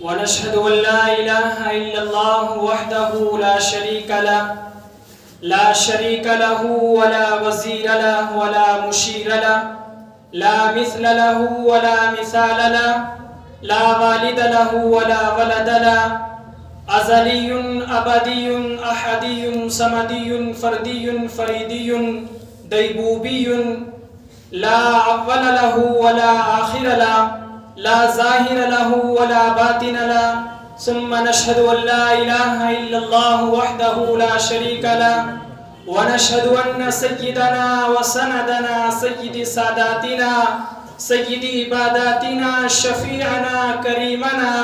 ونشهد أن لا إله إلا الله وحده لا شريك له ولا وزير له ولا مشير له، لا مثل له ولا مثال له، لا والد له ولا ولد له، أزلي أبدي أحدي صمدي فردي فريدي ديبوبي، لا أول له ولا آخر له، لا ظاهر له ولا باطن له. ثم نشهد أن لا إله إلا الله وحده لا شريك له، ونشهد أن سيدنا وسندنا سيد ساداتنا سيد عباداتنا شفيعنا كريمنا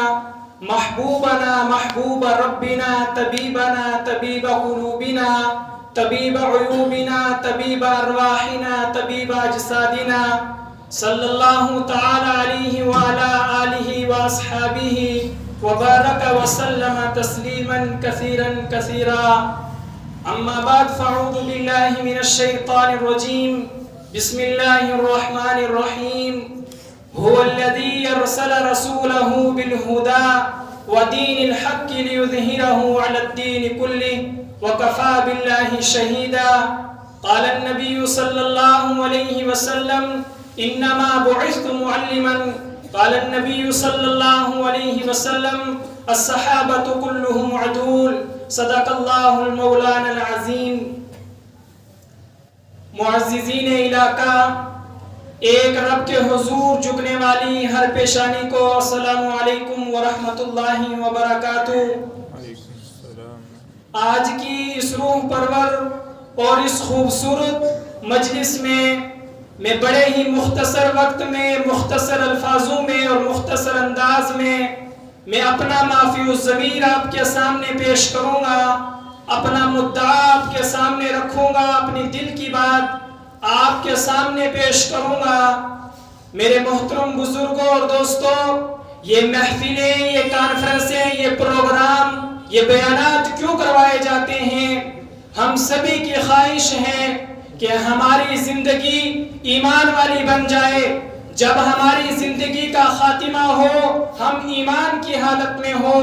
محبوبنا محبوب ربنا طبيبنا طبيب قلوبنا طبيب عيوبنا طبيب أرواحنا طبيب أجسادنا صلى الله تعالى عليه وعلى آله وأصحابه وبارك وسلم تسليما كثيرا كثيرا. أما بعد فأعوذ بالله من الشيطان الرجيم. بسم الله الرحمن الرحيم. هو الذي أرسل رسوله بالهدى ودين الحق ليظهره على الدين كله وكفى بالله شهيدا. قال النبي صلى الله عليه وسلم: إنما بعثت معلما. قال النبي صلى الله عليه وسلم: الصحابة كلهم عدول. صدق اللہ المولانا العظیم. معززین علاقہ، ایک رب کے حضور جھکنے والی ہر پیشانی کو السلام علیکم ورحمۃ اللہ وبرکاتہ. آج کی اس روح پرور اور اس خوبصورت مجلس میں بڑے ہی مختصر وقت میں، مختصر الفاظوں میں اور مختصر انداز میں اپنا معافی الضمیر آپ کے سامنے پیش کروں گا، اپنا مدعا آپ کے سامنے رکھوں گا، اپنی دل کی بات آپ کے سامنے پیش کروں گا. میرے محترم بزرگوں اور دوستوں، یہ محفلیں، یہ کانفرنسیں، یہ پروگرام، یہ بیانات کیوں کروائے جاتے ہیں؟ ہم سبھی کی خواہش ہے کہ ہماری زندگی ایمان والی بن جائے. جب ہماری زندگی کا خاتمہ ہو ہم ایمان کی حالت میں ہو.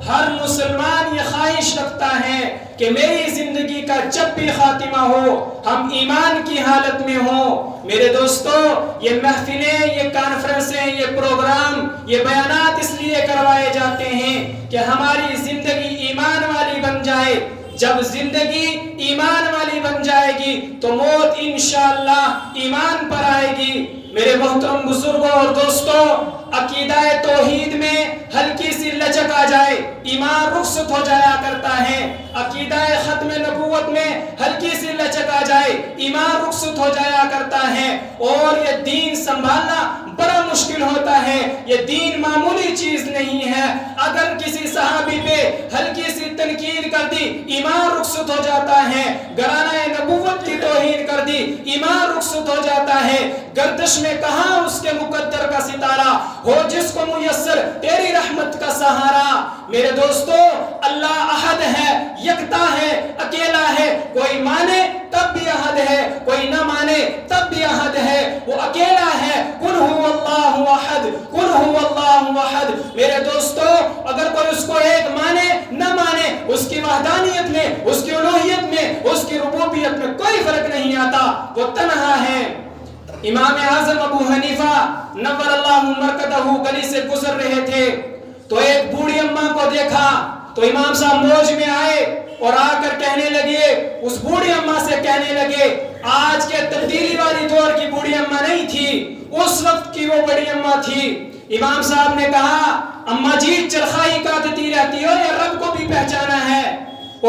ہر مسلمان یہ خواہش رکھتا ہے کہ میری زندگی کا جب بھی خاتمہ ہو ہم ایمان کی حالت میں ہوں. میرے دوستو، یہ محفلیں، یہ کانفرنسیں، یہ پروگرام، یہ بیانات اس لیے کروائے جاتے ہیں کہ ہماری زندگی ایمان والی بن جائے. جب زندگی ایمان والی بن جائے گی تو موت انشاءاللہ ایمان پر آئے گی. میرے محترم بزرگوں اور دوستوں، عقیدہ توحید میں ہلکی سی لچک آ جائے ایمان رخصت ہو جایا کرتا ہے. عقیدہ ختم نبوت میں ہلکی سی لچک آ جائے ایمان رخصت ہو جایا کرتا ہے. اور یہ دین سنبھالنا بڑا مشکل ہوتا ہے. یہ دین معمولی چیز نہیں ہے. اگر کسی صحابی پہ ہلکی سی تنقید کر دی ایمان رخصت ہو جاتا ہے. گرانہ نبوت کی توہین کر دی ایمان رخصت ہو جاتا ہے. گردش میں کہاں اس کے مقدر کا ستارہ ہو جس کو میسر تیری رحمت کا سہارا. میرے دوستو، اللہ احد ہے، یکتا ہے، اکیلا ہے. کوئی مانے تب بھی احد ہے، کوئی نہ مانے تب بھی احد ہے. وہ اکیلا ہے. قل هو اللہ احد، قل هو اللہ احد. میرے دوستو، اگر کوئی اس کو ایک مانے نہ مانے، اس کی وحدانیت میں، اس کی الوہیت میں، اس کی ربوبیت میں کوئی فرق نہیں آتا. وہ تنہا ہے. امام اعظم ابو حنیفہ نور اللہ مرکزہ گلی سے گزر رہے تھے تو ایک بوڑھی اماں کو دیکھا تو امام صاحب موج میں آئے اور آ کر کہنے لگے، اس بوڑھی اماں سے کہنے لگے، آج کے تبدیلی والی دور کی بوڑھی اماں نہیں تھی، اس وقت کی وہ بڑی اماں تھی. امام صاحب نے کہا، اماں جی چرخائی کاٹتی رہتی ہو یا رب کو بھی پہچانا ہے؟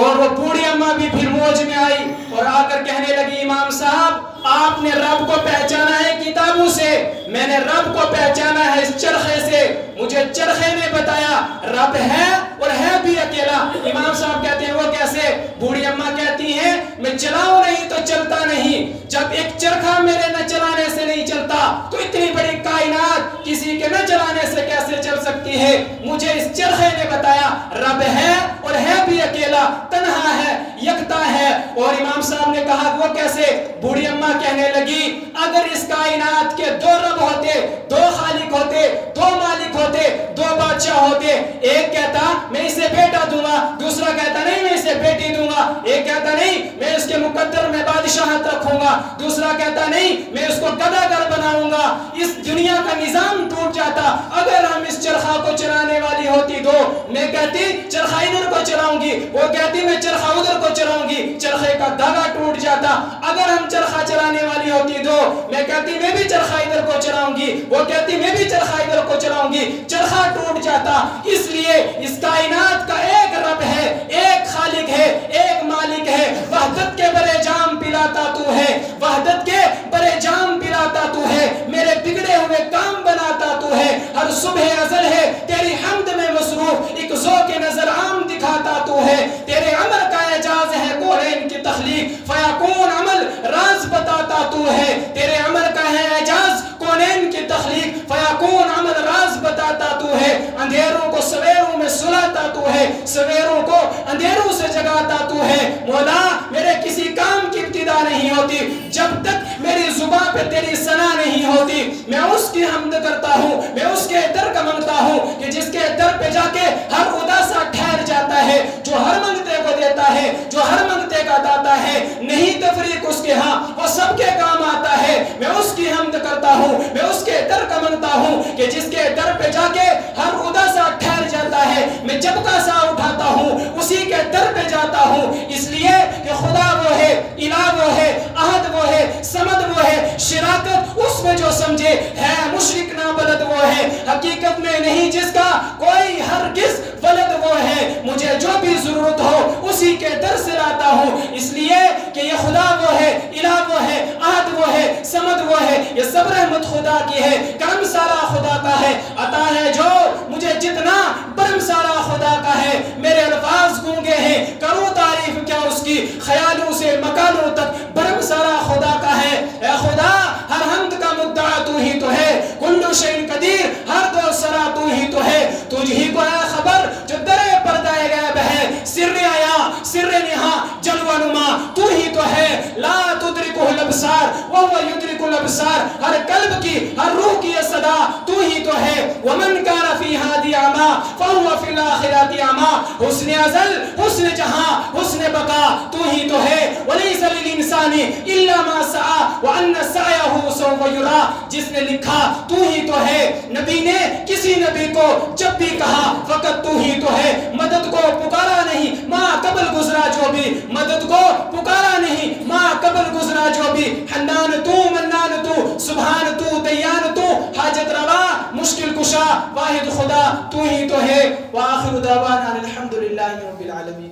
اور وہ بوڑھی اماں بھی پھر موج میں آئی اور آ کر کہنے لگی، امام صاحب آپ نے رب کو پہچانا ہے کتابوں سے، میں نے رب کو پہچانا ہے اس چرخے سے. مجھے چرخے نے بتایا رب ہے اور ہے بھی اکیلا. امام صاحب کہتے ہیں وہ کیسے؟ بوڑھی اماں کہتی ہیں، میں چلاؤں نہیں تو چلتا نہیں. جب ایک چرخہ میرے نہ چلانے سے نہیں چلتا تو اتنی بڑی کائنات کسی کے نہ چلانے سے کیسے چل سکتی ہے؟ مجھے اس چرخے نے بتایا رب ہے اور ہے بھی اکیلا، تنہا ہے، یکتا ہے. اور امام صاحب نے کہا وہ کیسے؟ بوڑھی اماں کہنے لگی، اگر اس کائنات کے دو رب ہوتے، دو خالق ہوتے، دو مالک ہوتے, دو بادشاہ ہوتے, ایک کہتا میں اسے بیٹا دوں گا, دوسرا کہتا نہیں میں اسے بیٹی دوں گا, ایک کہتا نہیں میں اس کے مقدر میں بادشاہت رکھوں گا, دوسرا کہتا نہیں میں اس کو گداگر بناؤں گا. اس دنیا کا نظام ٹوٹ جاتا اگر ہم اس چرخا کو چلانے والی ہوتی دو. میں کہتی چرخا ادھر کو چلاؤں گی, وہ کہتی میں چرخا ادھر کو چلاؤں گی, چرخے کا دھاگا ٹوٹ جاتا. اگر ہم چرخا چلانے والی ہوتی دو, میں کہتی میں بھی چرخا ادھر کو چلاؤں گی, وہ کہتی میں بھی چرخا ادھر کو چلاؤں گی, چرخا ٹوٹ جاتا. اس لیے اس کائنات کا ایک رب ہے, ایک خالق ہے, ایک مالک ہے. وحدت کے برے جام پلاتا تو ہے, وحدت کے برے جام پلاتا تو ہے, میرے بگڑے ہوئے کام بناتا تو ہے. ہر صبح ازل ہے تیری حمد میں مصروف, ایک ذوق نظر عام دکھاتا تو ہے. تیرے عمل کا اعجاز ہے کونین کی تخلیق, فیکون عمل راز بتاتا تو ہے. تیرے عمل کا ہے اعجاز کونین کی تخلیق, فیکون عمل راز بتاتا تو ہے. اندھیروں کو سویروں میں سلاتا تو ہے, سویروں کو اندھیروں سے جگاتا تو ہے. مولا میرے کسی کام کی ابتدا نہیں ہوتی جب تک میری زبان پہ تیری ثنا نہیں ہوتی. میں اس کی حمد کرتا ہوں, میں اس کے در کا منگتا ہوں کہ جس کے در پہ جا کے ہر اداسا ٹھہر جاتا ہے, جو ہر منگتے کو دیتا ہے, جو ہر منگتے کا داتا ہے. نہیں تفریق اس کے ہاں, وہ سب کے کام آتا ہے. میں اس کی حمد کرتا ہوں, میں اس کے در کا منگتا ہوں کہ جس کے در پہ جا کے ہر اداسا ٹھہر جاتا ہے. میں جب کا سا اٹھاتا ہوں اسی کے در پہ جاتا ہوں, اس لیے کہ خدا وہ ہے, الہ وہ ہے, احد وہ ہے, سمد وہ ہے. شراکت اس میں جو سمجھے ہے, مشرک نہ بلد وہ ہے. حقیقت میں نہیں جس کا کوئی ہرگز ولد وہ ہے. مجھے جو بھی ضرورت ہو اسی کے در سے لاتا ہوں, اس لیے کہ یہ خدا وہ ہے, الہ وہ ہے, احد وہ ہے, سمد وہ ہے. یہ سب رحمت خدا کی ہے, کرم سارا خدا کا ہے. عطا ہے جو مجھے جتنا برم سارا خدا کا ہے. میرے الفاظ گونگے ہیں, کروں تعریف کیا اس کی, خیالوں سے مکانوں تک برم سارا خدا کا ہے. اے خدا ہر حمد کا مدعا تو ہی تو ہے, کل شیء قدیر ہر دو سرا تو ہی تو ہے. تجھ ہی کو ہے خبر جو درے پردہ غیب ہے, سر عیا سر نہا جلوہ نما تو ہی تو ہے. لا تدرکہ الابصار وہو یدرک الابصار, ہر قلب کی ہر روح کی یہ صدا تو ہی تو ہے. ومن کان فی ہادی اعمی فہو فی الاخرۃ اعمی, حسن ازل حسن جہاں حسن بقا تو ہی تو ہے. ولیس للانسان الا ما سعی وان سعیہ سوف یری, جس نے لکھا تو ہی تو ہے. نبی نے کسی نبی کو جب بھی کہا فقط تو ہی تو ہے. مدد کو پکارا نہیں ماں قبل گزرا جو بھی, مدد کو پکارا نہیں ماں قبل گزرا جو بھی. حنان تو منان تو سبحان تو دیان تو, حاجت روا مشکل کشا واحد خدا تو ہی تو ہے. وآخر دعوانا الحمدللہ رب العالمین.